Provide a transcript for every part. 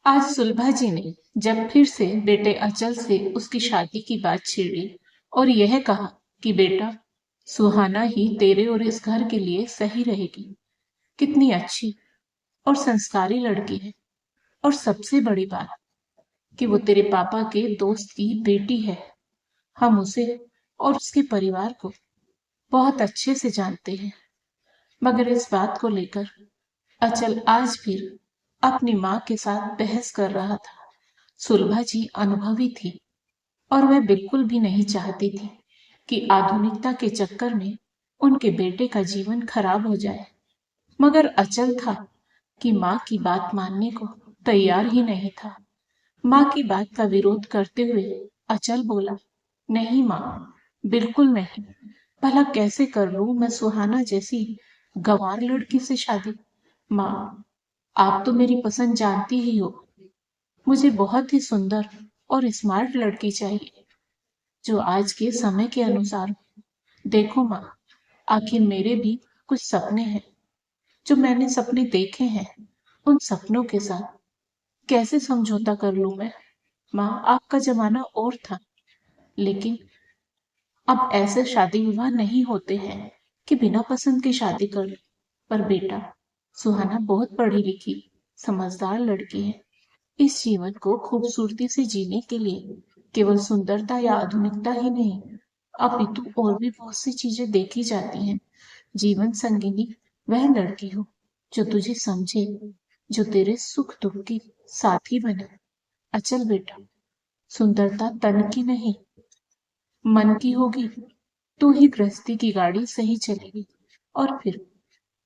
आज सुलभा जी ने जब फिर से बेटे अचल से उसकी शादी की बात छेड़ी और यह कहा कि बेटा, सुहाना ही तेरे और इस घर के लिए सही रहेगी। कितनी अच्छी और संस्कारी लड़की है। और सबसे बड़ी बात कि वो तेरे पापा के दोस्त की बेटी है। हम उसे और उसके परिवार को बहुत अच्छे से जानते हैं। मगर इस बात को लेकर अचल आज फिर अपनी माँ के साथ बहस कर रहा था। सुलभा जी अनुभवी थी और वह बिल्कुल भी नहीं चाहती थी कि आधुनिकता के चक्कर में उनके बेटे का जीवन खराब हो जाए। मगर अचल था कि माँ की बात मानने को तैयार ही नहीं था। माँ की बात का विरोध करते हुए अचल बोला, नहीं माँ, बिल्कुल नहीं। भला कैसे कर लूं मैं सुहाना जैसी गंवार लड़की से शादी। माँ, आप तो मेरी पसंद जानती ही हो। मुझे बहुत ही सुंदर और स्मार्ट लड़की चाहिए जो आज के समय के अनुसार हो। देखो माँ, आखिर मेरे भी कुछ सपने हैं। जो मैंने सपने देखे हैं, उन सपनों के साथ कैसे समझौता कर लूं मैं। माँ, आपका जमाना और था, लेकिन अब ऐसे शादी विवाह नहीं होते हैं कि बिना पसंद की शादी कर लो। पर बेटा, सुहाना बहुत पढ़ी लिखी समझदार लड़की है। इस जीवन को खूबसूरती से जीने के लिए केवल सुंदरता या आधुनिकता ही नहीं, अपितु और भी बहुत सी चीजें देखी जाती हैं। जीवन संगिनी वह लड़की हो जो तुझे समझे, जो तेरे सुख दुख की साथी बने। अचल बेटा, सुंदरता तन की नहीं, मन की होगी तो ही गृहस्थी की गाड़ी सही चलेगी। और फिर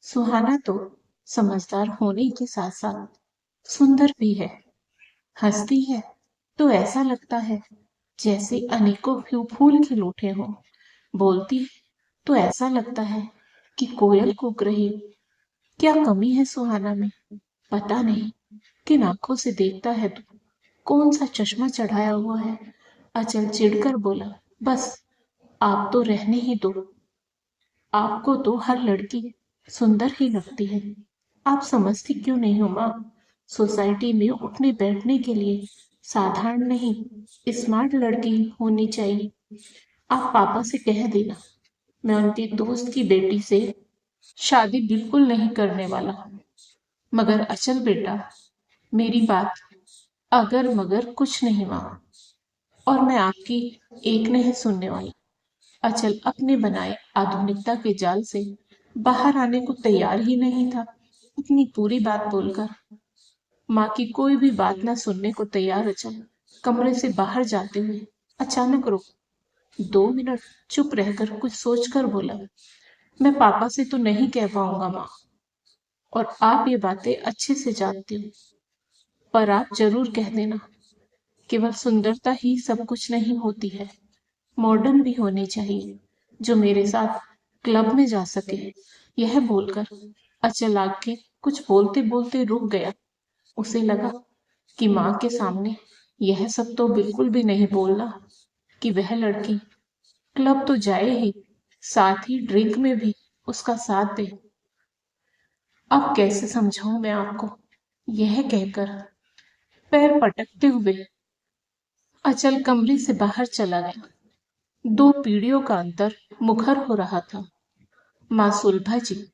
सुहाना तो समझदार होने के साथ साथ सुंदर भी है। हंसती है तो ऐसा लगता है जैसे अनेकों फूल खिल उठे हों। बोलती है तो ऐसा लगता है कि कोयल कूक रही हो। क्या कमी है सुहाना में, पता नहीं। किन आंखों से देखता है तू, कौन सा चश्मा चढ़ाया हुआ है। अचल चिढ़कर बोला, बस आप तो रहने ही दो। आपको तो हर लड़की सुंदर ही लगती है। आप समझती क्यों नहीं हो माँ। सोसाइटी में उठने बैठने के लिए साधारण नहीं, स्मार्ट लड़की होनी चाहिए। आप पापा से कह देना मैं उनके दोस्त की बेटी से शादी बिल्कुल नहीं करने वाला। मगर अचल बेटा, मेरी बात अगर मगर कुछ नहीं माँ, और मैं आपकी एक नहीं सुनने वाला। अचल अपने बनाए आधुनिकता के जाल से बाहर आने को तैयार ही नहीं था। इतनी पूरी बात बोलकर माँ की कोई भी बात न सुनने को तैयार अचल कमरे से बाहर जाते हुए अचानक रुक 2 मिनट चुप रहकर कुछ सोचकर बोला, मैं पापा से तो नहीं कह पाऊंगा माँ, और आप ये बातें अच्छे से जानती हो। पर आप जरूर कह देना, केवल सुंदरता ही सब कुछ नहीं होती है। मॉडर्न भी होनी चाहिए जो मेरे साथ क्लब में जा सके। यह बोलकर अचल आगे कुछ बोलते बोलते रुक गया। उसे लगा कि माँ के सामने यह सब तो बिल्कुल भी नहीं बोलना कि वह लड़की क्लब तो जाए ही, साथ ही ड्रिंक में भी उसका साथ दे। अब कैसे समझाऊं मैं आपको। यह कहकर पैर पटकते हुए अचल कमरे से बाहर चला गया। 2 पीढ़ियों का अंतर मुखर हो रहा था। माँ सुलभा जी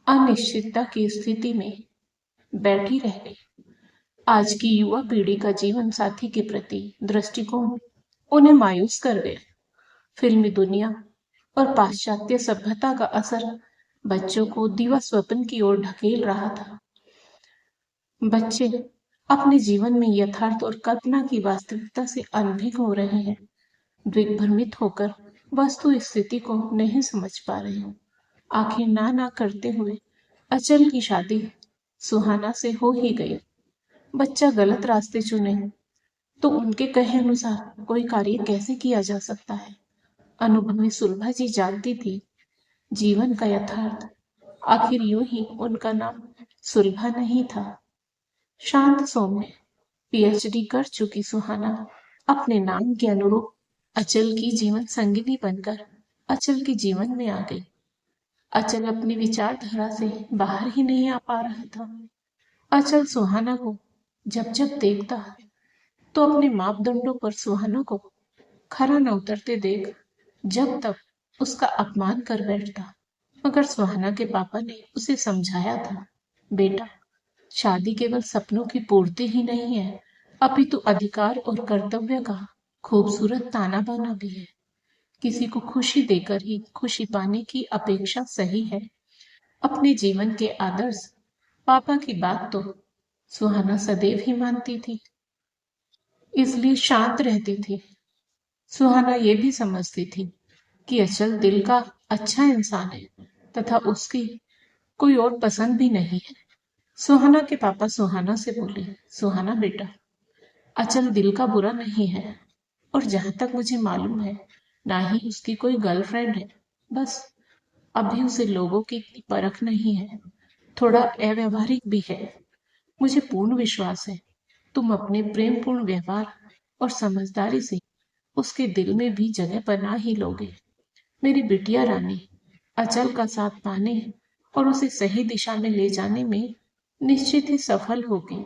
अनिश्चितता की स्थिति में बैठी रह गई। आज की युवा पीढ़ी का जीवन साथी के प्रति दृष्टिकोण उन्हें मायूस कर गया। फिल्मी दुनिया और पाश्चात्य सभ्यता का असर बच्चों को दिवा स्वप्न की ओर ढकेल रहा था। बच्चे अपने जीवन में यथार्थ और कल्पना की वास्तविकता से अनभिज्ञ हो रहे हैं। दिग्भ्रमित होकर वस्तु स्थिति को नहीं समझ पा रहे हैं। आखिर ना ना करते हुए अचल की शादी सुहाना से हो ही गई। बच्चा गलत रास्ते चुने तो उनके कहे अनुसार कोई कार्य कैसे किया जा सकता है। अनुभवी सुलभा जी जानती थी जीवन का यथार्थ। आखिर यूं ही उनका नाम सुलभा नहीं था। शांत सौम्य पीएचडी कर चुकी सुहाना अपने नाम के अनुरूप अचल की जीवन संगिनी बनकर अचल के जीवन में आ गई। अचल अपनी विचारधारा से बाहर ही नहीं आ पा रहा था। अचल सुहाना को जब जब देखता तो अपने मापदंडों पर सुहाना को खरा न उतरते देख जब तब उसका अपमान कर बैठता। मगर सुहाना के पापा ने उसे समझाया था, बेटा, शादी केवल सपनों की पूर्ति ही नहीं है, अपितु अधिकार और कर्तव्य का खूबसूरत ताना बाना भी है। किसी को खुशी देकर ही खुशी पाने की अपेक्षा सही है। अपने जीवन के आदर्श पापा की बात तो सुहाना सदैव ही मानती थी, इसलिए शांत रहती थी। सुहाना ये भी समझती थी कि अचल दिल का अच्छा इंसान है तथा उसकी कोई और पसंद भी नहीं है। सुहाना के पापा सुहाना से बोले, सुहाना बेटा, अचल दिल का बुरा नहीं है और जहां तक मुझे मालूम है ना ही उसकी कोई गर्लफ्रेंड है। बस अभी उसे लोगों की इतनी परख नहीं है, थोड़ा अव्यवहारिक भी है। मुझे पूर्ण विश्वास है तुम अपने प्रेमपूर्ण व्यवहार और समझदारी से उसके दिल में भी जगह बना ही लोगे। मेरी बिटिया रानी अचल का साथ पाने और उसे सही दिशा में ले जाने में निश्चित ही सफल होगी।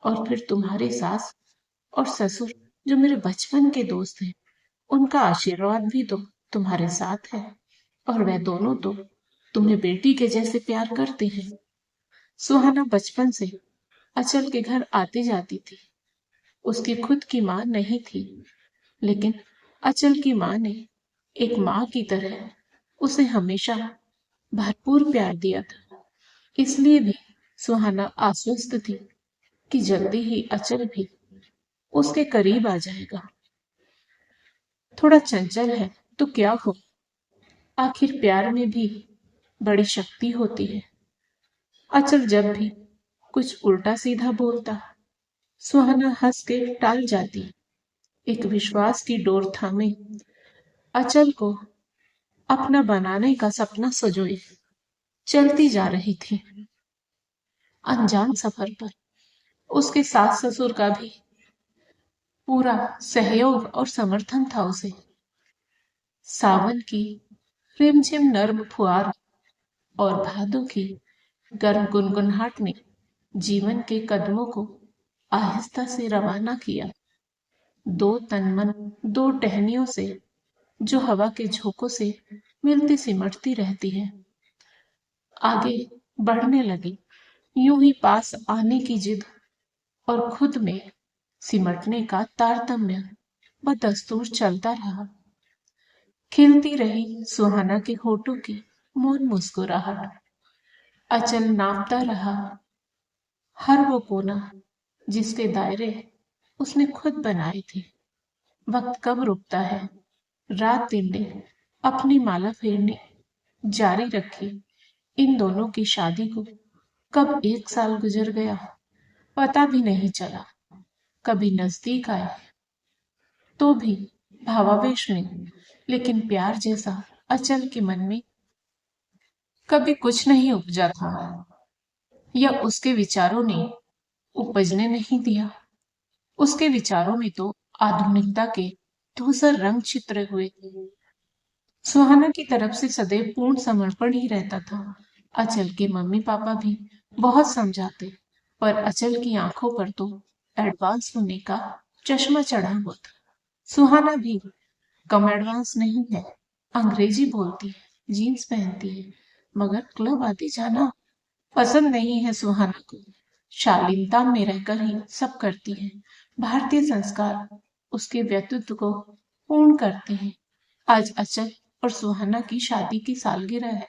और फिर तुम्हारे सास और ससुर जो मेरे बचपन के दोस्त हैं, उनका आशीर्वाद भी तो तुम्हारे साथ है और वह दोनों तो तुम्हें बेटी के जैसे प्यार करते हैं। सुहाना बचपन से अचल के घर आती जाती थी। उसकी खुद की माँ नहीं थी, लेकिन अचल की माँ ने एक माँ की तरह उसे हमेशा भरपूर प्यार दिया था। इसलिए भी सुहाना आश्वस्त थी कि जल्दी ही अचल भी उसके करीब आ जाएगा। थोड़ा चंचल है तो क्या हो, आखिर प्यार में भी बड़ी शक्ति होती है। अचल जब भी कुछ उल्टा सीधा बोलता, सुहाना हंस के टाल जाती। एक विश्वास की डोर थामे अचल को अपना बनाने का सपना सजोए चलती जा रही थी। अनजान सफर पर उसके सास ससुर का भी पूरा सहयोग और समर्थन था उसे। सावन की रिमझिम नर्म फुहार और भादों की गर्म गुनगुनाहट ने जीवन के कदमों को आहिस्ता से रवाना किया। दो तनमन, दो टहनियों से जो हवा के झोंकों से मिलती सिमटती रहती है, आगे बढ़ने लगी। यूं ही पास आने की जिद और खुद में सिमटने का तारतम्य बदस्तूर चलता रहा। खिलती रही सुहाना के होठों की मौन मुस्कुराहट। अचल नापता रहा हर वो कोना जिसके दायरे उसने खुद बनाए थे। वक्त कब रुकता है, रात दिन ने अपनी माला फेरनी जारी रखी। इन दोनों की शादी को कब 1 साल गुजर गया पता भी नहीं चला। कभी नजदीक आए तो भी भावावेश में, लेकिन प्यार जैसा अचल के मन में कभी कुछ नहीं उपजा था या उसके विचारों ने उपजने नहीं दिया। उसके विचारों में तो आधुनिकता के धूसर रंग चित्रे हुए थे। सुहाना की तरफ से सदैव पूर्ण समर्पण ही रहता था। अचल के मम्मी पापा भी बहुत समझाते, पर अचल की आंखों पर तो एडवांस होने का चश्मा चढ़ा हुआ था। सुहाना भी कम एडवांस नहीं है, अंग्रेजी बोलती है, जीन्स पहनती है, मगर क्लब आती जाना पसंद नहीं है सुहाना को। शालीनता में रहकर ही सब करती है। भारतीय संस्कार उसके व्यक्तित्व को पूर्ण करते हैं। आज अचल और सुहाना की शादी की सालगिरह है।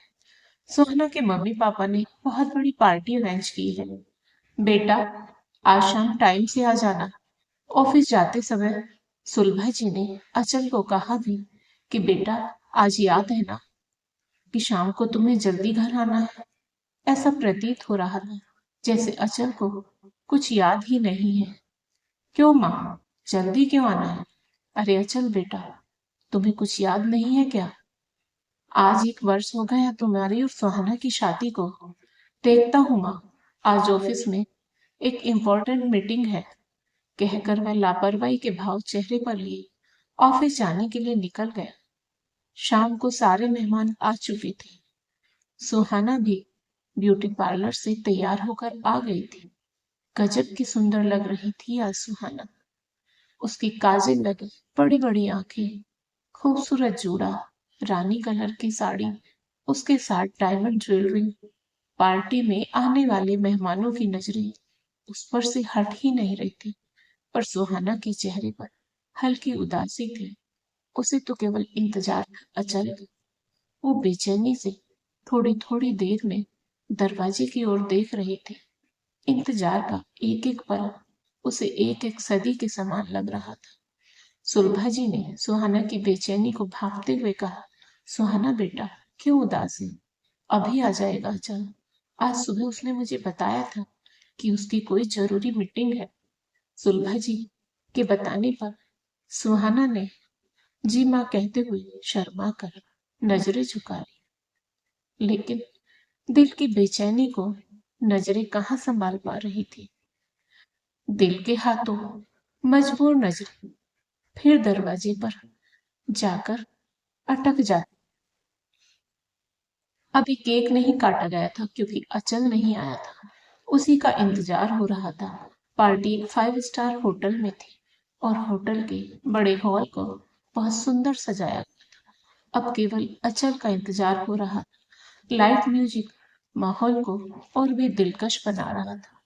सुहाना के मम्मी पापा ने बहुत बड़ी पार्टी अरेंज की है। बेटा, आज शाम टाइम से आ जाना। ऑफिस जाते समय सुलभा जी ने अचल को कहा भी कि बेटा, आज याद है ना कि शाम को तुम्हें जल्दी घर आना है। ऐसा प्रतीत हो रहा था जैसे अचल को कुछ याद ही नहीं है। क्यों माँ, जल्दी क्यों आना है? अरे अचल बेटा, तुम्हें कुछ याद नहीं है क्या? आज 1 वर्ष हो गया तुम्हारी और सुहाना की शादी को। देखता हूँ माँ, आज ऑफिस में एक इम्पोर्टेंट मीटिंग है, कहकर वह लापरवाही के भाव चेहरे पर लिए ऑफिस जाने के लिए निकल गया। शाम को सारे मेहमान आ चुके थे। सुहाना भी ब्यूटी पार्लर से तैयार होकर आ गई थी। गजब की सुंदर लग रही थी आज सुहाना। उसकी काजल लगी बड़ी बड़ी आंखें, खूबसूरत जूड़ा, रानी कलर की साड़ी, उसके साथ डायमंड ज्वेलरी। पार्टी में आने वाले मेहमानों की नजरें उस पर से हट ही नहीं रही थी, पर सुहाना के चेहरे पर हल्की उदासी थी। उसे तो केवल इंतजार था अचल का। वो बेचैनी से थोड़ी थोड़ी देर में दरवाजे की ओर देख रही थी। इंतजार का एक एक पल उसे एक एक सदी के समान लग रहा था। सुलभा जी ने सुहाना की बेचैनी को भांपते हुए कहा, सुहाना बेटा, क्यों उदास है? अभी आ जाएगा अचल। आज सुबह उसने मुझे बताया था कि उसकी कोई जरूरी मीटिंग है। सुलभा जी के बताने पर सुहाना ने जी माँ कहते हुए शर्मा कर नजरें झुका ली, लेकिन दिल की बेचैनी को नजरें कहाँ संभाल पा रही थी। दिल के हाथों मजबूर नजर फिर दरवाजे पर जाकर अटक जाती। अभी केक नहीं काटा गया था क्योंकि अचल नहीं आया था। उसी का इंतजार हो रहा था। पार्टी एक 5 स्टार होटल में थी और होटल के बड़े हॉल को बहुत सुंदर सजाया गया। अब केवल अचल का इंतजार हो रहा था। लाइट म्यूजिक माहौल को और भी दिलकश बना रहा था।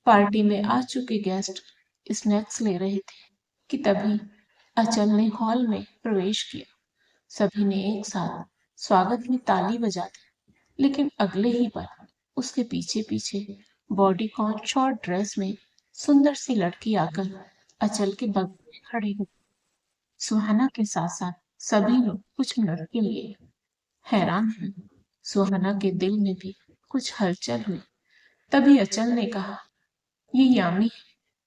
पार्टी में आ चुके गेस्ट स्नैक्स ले रहे थे कि तभी अचल ने हॉल में प्रवेश किया। सभी ने एक साथ स्वागत में ताली बजा दी, लेकिन अगले ही पल उसके पीछे पीछे बॉडीकॉन शॉर्ट ड्रेस में सुंदर सी लड़की आकर अचल के बगल में खड़ी हुई। सुहाना के साथ साथ सभी लोग कुछ मिनट के लिए हैरान हुए। सुहाना के दिल में भी कुछ हलचल हुई। तभी अचल ने कहा, ये यामी है,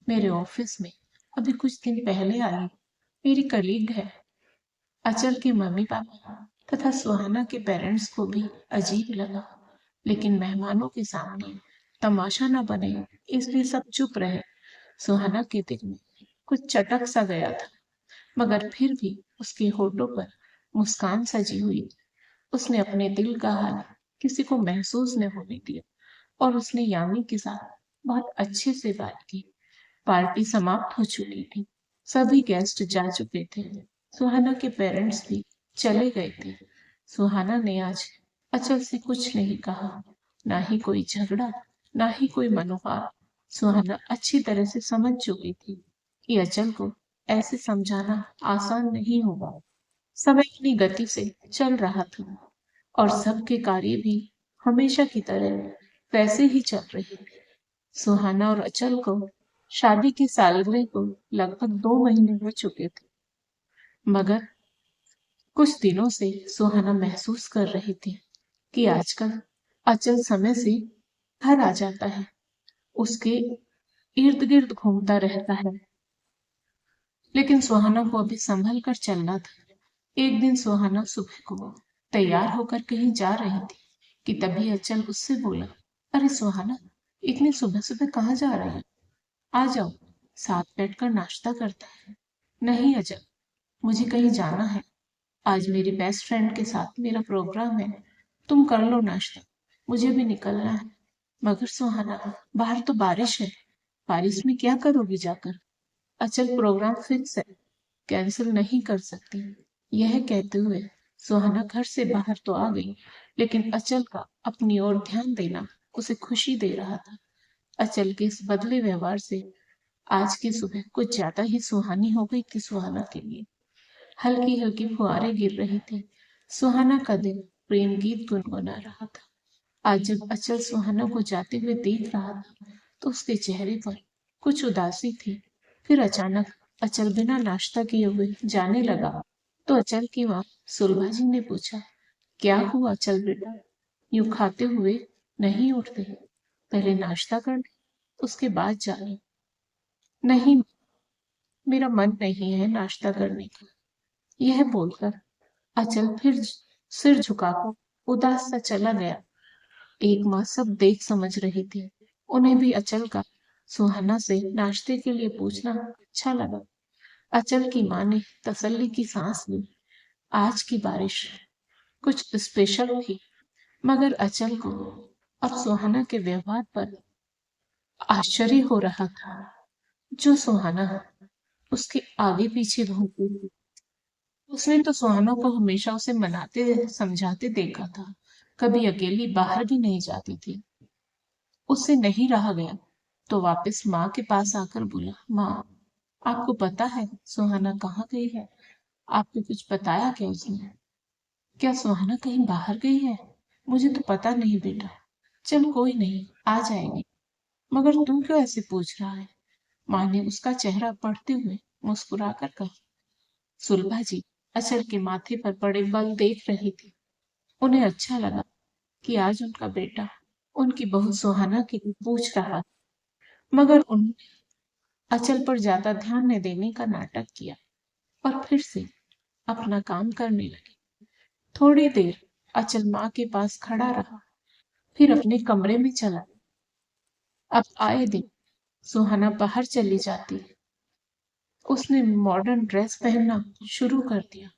मेरे ऑफिस में अभी कुछ दिन पहले आई, मेरी कलीग है। अचल के मम्मी पापा तथा सुहाना के पेरेंट्स को भी अजीब लगा, लेकिन मेहमानों के सामने तमाशा न बने इसलिए सब चुप रहे। सुहाना के दिल में कुछ चटक सा गया था, मगर फिर भी उसके होठों पर मुस्कान सजी हुई थी। उसने अपने दिल का हाल किसी को महसूस न होने दिया और उसने यामी के साथ बहुत अच्छे से बात की। पार्टी समाप्त हो चुकी थी। सभी गेस्ट जा चुके थे। सुहाना के पेरेंट्स भी चले गए थे। सुहाना ने आज अचल से कुछ नहीं कहा, ना ही कोई झगड़ा, ना ही कोई मनोभाव। सुहाना अच्छी तरह से समझ चुकी थी कि अचल को ऐसे समझाना आसान नहीं होगा। समय अपनी गति से चल रहा था और सबके कार्य भी हमेशा की तरह वैसे ही चल रहे थे। सुहाना और अचल को शादी की सालगिरह को लगभग 2 महीने हो चुके थे, मगर कुछ दिनों से सुहाना महसूस कर रही थी कि आजकल अचल समय से घर आ जाता है, उसके इर्द गिर्द घूमता रहता है, लेकिन सुहाना को अभी संभल कर चलना था। एक दिन सुहाना सुबह को तैयार होकर कहीं जा रही थी कि तभी अचल उससे बोला, अरे सुहाना, इतनी सुबह सुबह कहाँ जा रही है? आ जाओ, साथ बैठकर नाश्ता करते हैं। नहीं अजय, मुझे कहीं जाना है। आज मेरी बेस्ट फ्रेंड के साथ मेरा प्रोग्राम है। तुम कर लो नाश्ता, मुझे भी निकलना है। मगर सुहाना, बाहर तो बारिश है, बारिश में क्या करोगी जाकर? अचल, प्रोग्राम फिक्स है, कैंसिल नहीं कर सकती। यह कहते हुए सुहाना घर से बाहर तो आ गई, लेकिन अचल का अपनी ओर ध्यान देना उसे खुशी दे रहा था। अचल के इस बदले व्यवहार से आज की सुबह कुछ ज्यादा ही सुहानी हो गई थी सुहाना के लिए। हल्की हल्की फुहारें गिर रही थी। सुहाना का दिल प्रेम गीत गुनगुना रहा था। आज जब अचल सुहाना को जाते हुए देख रहा था तो उसके चेहरे पर कुछ उदासी थी। फिर अचानक अचल बिना नाश्ता किए हुए जाने लगा तो अचल की माँ सुलभा जी ने पूछा, क्या हुआ अचल बेटा, यूं खाते हुए नहीं उठते? पहले नाश्ता कर ले, उसके बाद जाना। नहीं, मेरा मन नहीं है नाश्ता करने का। यह बोलकर अचल फिर सिर झुकाकर उदास सा चला गया। एक माँ सब देख समझ रही थी। उन्हें भी अचल का सुहाना से नाश्ते के लिए पूछना अच्छा लगा। अचल की माँ ने तसल्ली की सांस ली। आज की बारिश कुछ स्पेशल थी, मगर अचल को अब सुहाना के व्यवहार पर आश्चर्य हो रहा था। जो सुहाना उसके आगे पीछे घूमती थी, उसने तो सुहाना को हमेशा उसे मनाते समझाते देखा था, कभी अकेली बाहर भी नहीं जाती थी। उससे नहीं रहा गया तो वापस माँ के पास आकर बोला, माँ, आपको पता है सुहाना कहाँ गई है? आपको कुछ बताया क्या उसने? क्या सुहाना कहीं बाहर गई है? मुझे तो पता नहीं बेटा। चल कोई नहीं, आ जाएगी। मगर तू क्यों ऐसे पूछ रहा है? माँ ने उसका चेहरा पढ़ते हुए मुस्कुराकर कहा। सुलभा जी अचल के माथे पर पड़े बल देख रही थी। उन्हें अच्छा लगा कि आज उनका बेटा उनकी बहू सुहाना के लिए पूछ रहा, मगर उन्होंने अचल पर ज्यादा ध्यान न देने का नाटक किया और फिर से अपना काम करने लगे। थोड़ी देर अचल माँ के पास खड़ा रहा, फिर अपने कमरे में चला। अब आए दिन सुहाना बाहर चली जाती। उसने मॉडर्न ड्रेस पहनना शुरू कर दिया।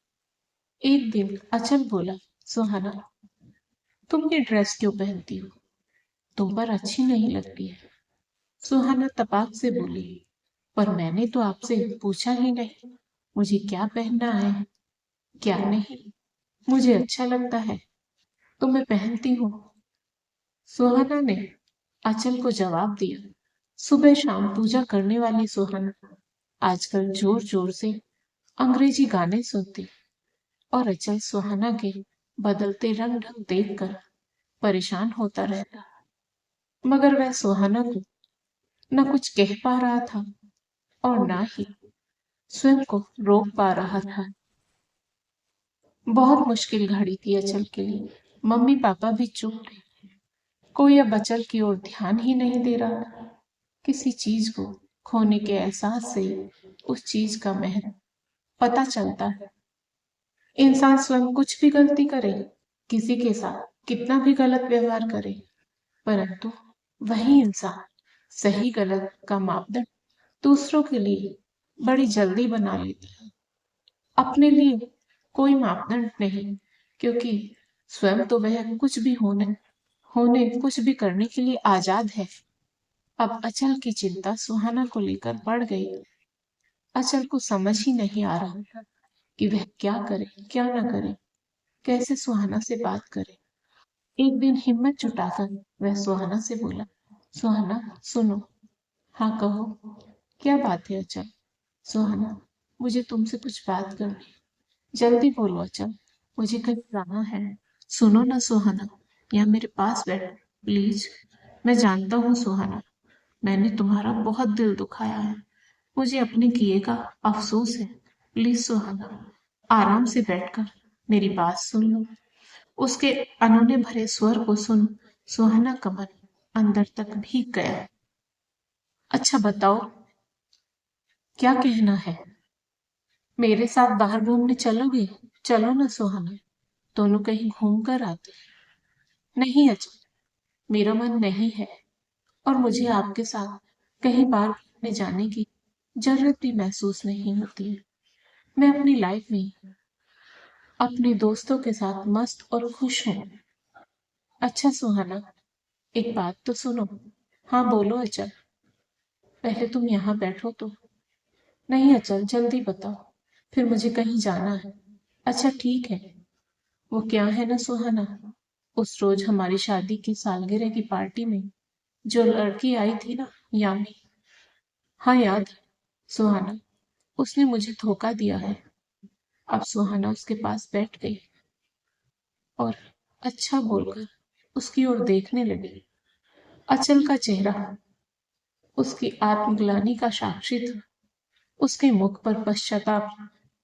एक दिन अचल बोला, सुहाना, तुम ये ड्रेस क्यों पहनती हो? तुम पर अच्छी नहीं लगती है। सुहाना तपाक से बोली, पर मैंने तो आपसे पूछा ही नहीं मुझे क्या पहनना है, क्या नहीं। मुझे अच्छा लगता है तो मैं पहनती हूँ। सुहाना ने अचल को जवाब दिया। सुबह शाम पूजा करने वाली सुहाना आजकल जोर जोर से अंग्रेजी गाने सुनती और अचल सुहाना के बदलते रंग ढंग देखकर परेशान होता रहता, मगर वह सुहाना को न कुछ कह पा रहा था और ना ही स्वयं को रोक पा रहा था। बहुत मुश्किल घड़ी थी अचल के लिए। मम्मी पापा भी चुप थे। कोई अब अचल की ओर ध्यान ही नहीं दे रहा था। किसी चीज को खोने के एहसास से उस चीज का महत्व पता चलता है। इंसान स्वयं कुछ भी गलती करे, किसी के साथ कितना भी गलत व्यवहार करे, परंतु वही इंसान सही गलत का मापदंड दूसरों के लिए बड़ी जल्दी बना लेता है। अपने लिए कोई मापदंड नहीं, क्योंकि स्वयं तो वह कुछ भी होने कुछ भी करने के लिए आजाद है। अब अचल की चिंता सुहाना को लेकर बढ़ गई। अचल को समझ ही नहीं आ रहा था कि वह क्या करे क्या ना करे, कैसे सुहाना से बात करे। एक दिन हिम्मत जुटाकर वह सुहाना से बोला, सुहाना सुनो। हाँ कहो। क्या बात है अचल? सुहाना, मुझे तुमसे कुछ बात करनी। जल्दी बोलो अचल, मुझे कहीं जाना है। सुनो ना सुहाना, यहाँ मेरे पास बैठो प्लीज। मैं जानता हूँ सुहाना, मैंने तुम्हारा बहुत दिल दुखाया है। मुझे अपने किए का अफसोस है। प्लीज सुहाना, आराम से बैठकर मेरी बात सुन लो। उसके अनोने भरे स्वर को सुन सुहाना का मन अंदर तक भीग गया। अच्छा बताओ, क्या कहना है? मेरे साथ बाहर घूमने चलोगे? चलो ना सुहाना, दोनों कहीं घूम कर आते। नहीं अजय, मेरा मन नहीं है और मुझे आपके साथ कहीं बाहर घूमने जाने की जरूरत भी महसूस नहीं होती है। मैं अपनी लाइफ में अपने दोस्तों के साथ मस्त और खुश हूँ। अच्छा सुहाना, एक बात तो सुनो। हाँ बोलो अचल। पहले तुम यहाँ बैठो तो। नहीं अचल, जल्दी बताओ, फिर मुझे कहीं जाना है। अच्छा ठीक है। वो क्या है ना सुहाना, उस रोज हमारी शादी की सालगिरह की पार्टी में जो लड़की आई थी ना, यामी। हाँ याद है सुहाना, उसने मुझे धोखा दिया है। अब सुहाना उसके पास बैठ गई और अच्छा बोलकर उसकी ओर देखने लगी। अचल का चेहरा उसकी आत्मग्लानि का साक्षी था। उसके मुख पर पश्चाताप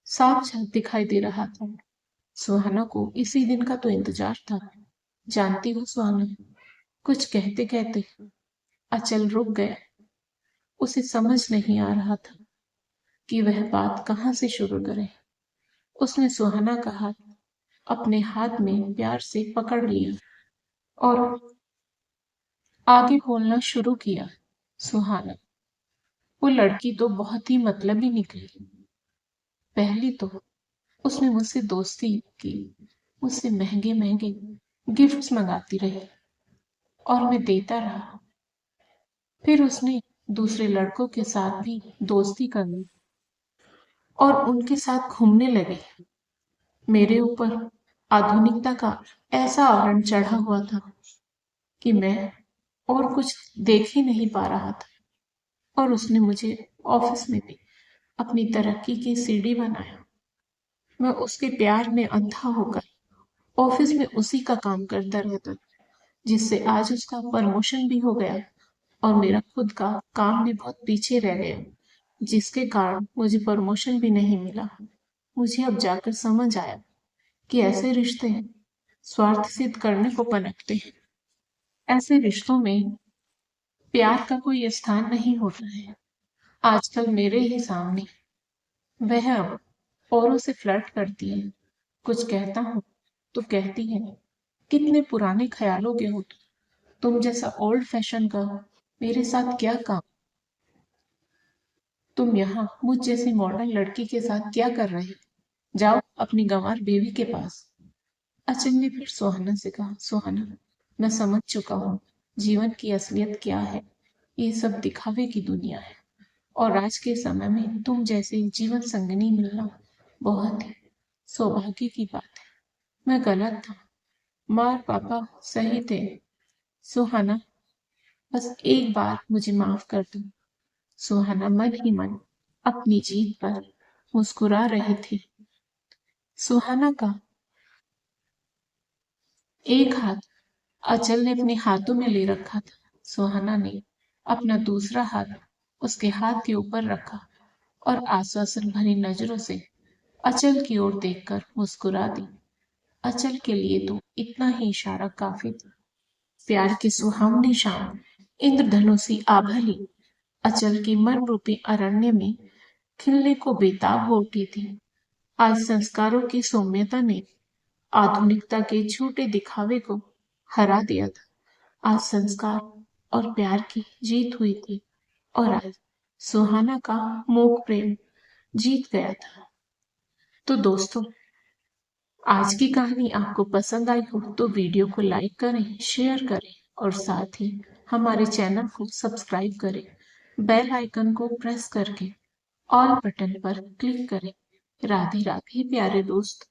साफ साफ दिखाई दे रहा था। सुहाना को इसी दिन का तो इंतजार था। जानती हो सुहाना, कुछ कहते कहते अचल रुक गया। उसे समझ नहीं आ रहा था कि वह बात कहाँ से शुरू करे। उसने सुहाना का हाथ अपने हाथ में प्यार से पकड़ लिया और आगे बोलना शुरू किया। सुहाना, वो लड़की तो बहुत ही मतलबी निकली। पहली तो उसने मुझसे दोस्ती की, मुझसे महंगे महंगे गिफ्ट्स मंगाती रही और मैं देता रहा। फिर उसने दूसरे लड़कों के साथ भी दोस्ती कर ली और उनके साथ घूमने लगे। मेरे ऊपर आधुनिकता का ऐसा आवरण चढ़ा हुआ था कि मैं और कुछ देख ही नहीं पा रहा था। और उसने मुझे ऑफिस में भी अपनी तरक्की की सीढ़ी बनाया। मैं उसके प्यार में अंधा होकर ऑफिस में उसी का काम करता रहता, जिससे आज उसका प्रमोशन भी हो गया और मेरा खुद का काम भी बहुत पीछे रह गया, जिसके कारण मुझे प्रमोशन भी नहीं मिला। मुझे अब जाकर समझ आया कि ऐसे रिश्ते स्वार्थ सिद्ध करने को पनपते हैं। ऐसे रिश्तों में प्यार का कोई स्थान नहीं होता है। आजकल मेरे ही सामने वह अब औरों से फ्लर्ट करती है। कुछ कहता हूँ तो कहती है, कितने पुराने ख्यालों के हो तुम जैसा ओल्ड फैशन का मेरे साथ क्या काम। तुम यहाँ मुझ जैसी मॉडर्न लड़की के साथ क्या कर रहे हो? जाओ अपनी गंवार बीवी के पास। अचल ने फिर सुहाना से कहा, सुहाना, मैं समझ चुका हूँ जीवन की असलियत क्या है। ये सब दिखावे की दुनिया है और आज के समय में तुम जैसे जीवन संगनी मिलना बहुत ही सौभाग्य की बात है। मैं गलत था, माँ और पापा सही थे। सुहाना, बस एक बार मुझे माफ कर दो। सुहाना मन ही मन अपनी जीत पर मुस्कुरा रही थी। सुहाना का एक हाथ अचल ने अपने हाथों में ले रखा था। सुहाना ने अपना दूसरा हाथ उसके हाथ के ऊपर रखा और आश्वासन भरी नजरों से अचल की ओर देखकर मुस्कुरा दी। अचल के लिए तो इतना ही इशारा काफी था। प्यार की सुहावनी शाम इंद्रधनुषी आभा ली अचल की मन रूपी अरण्य में खिलने को बेताब हो उठी थी। आज संस्कारों की सौम्यता ने आधुनिकता के झूठे दिखावे को हरा दिया था। आज संस्कार और प्यार की जीत हुई थी और आज सुहाना का मोह प्रेम जीत गया था। तो दोस्तों, आज की कहानी आपको पसंद आई हो तो वीडियो को लाइक करें, शेयर करें और साथ ही हमारे चैनल को सब्सक्राइब करें। बेल आइकन को प्रेस करके ऑल बटन पर क्लिक करें। राधे राधे प्यारे दोस्त।